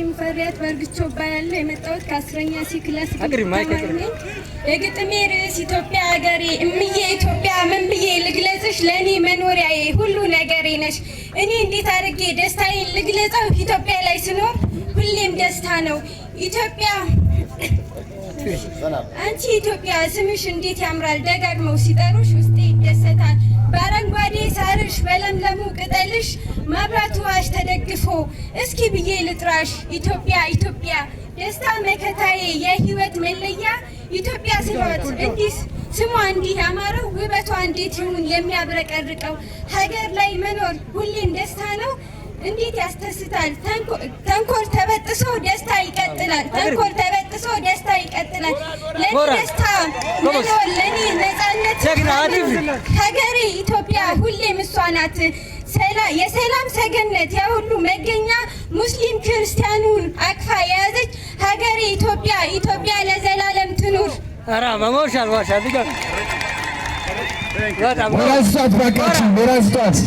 ሙፈሪያት በርግቾ ባያለሁ የመጣሁት ከ10ኛ ሲ ክላስ የግጥሜ ርዕስ ኢትዮጵያ ሀገሬ እምዬ ኢትዮጵያ ምን ብዬ ልግለጽሽ ለኔ መኖሪያዬ ሁሉ ነገሬ ነሽ እኔ እንዴት አድርጌ ደስታዬን ልግለጸው ኢትዮጵያ ላይ ስኖር ሁሌም ደስታ ነው ኢትዮጵያ አንቺ ኢትዮጵያ ስምሽ እንዴት ያምራል ደጋግመው ሲጠሩሽ ውስጤ ይደሰታል በአረንጓዴ ሳርሽ በለምለሙ ቅጠልሽ መብራቱ ዋሽ ተደግፎ እስኪ ብዬ ልጥራሽ ኢትዮጵያ ኢትዮጵያ ደስታ መከታዬ የህይወት መለያ ኢትዮጵያ ስሏት እንዲስ ስሟ እንዲህ ያማረው ውበቷ እንዴት ይሁን የሚያብረቀርቀው ሀገር ላይ መኖር ሁሌም ደስታ ነው እንዴት ያስተስታል ተንኮል ተበጥሶ ደስታ ይቀጥላል ተንኮል ተበጥሶ ደስታ ይቀጥላል ለኔ ደስታ መኖር ለኔ ነፃነት ሀገሬ ኢትዮጵያ ሁሌም እሷ ናት የሰላም ሰገነት ያሁሉ መገኛ ሙስሊም ክርስቲያኑን አቅፋ የያዘች ሀገሬ ኢትዮጵያ ኢትዮጵያ ለዘላለም ትኑር አራ ማሞሻል ዋሻ ዲጋ በራስቷት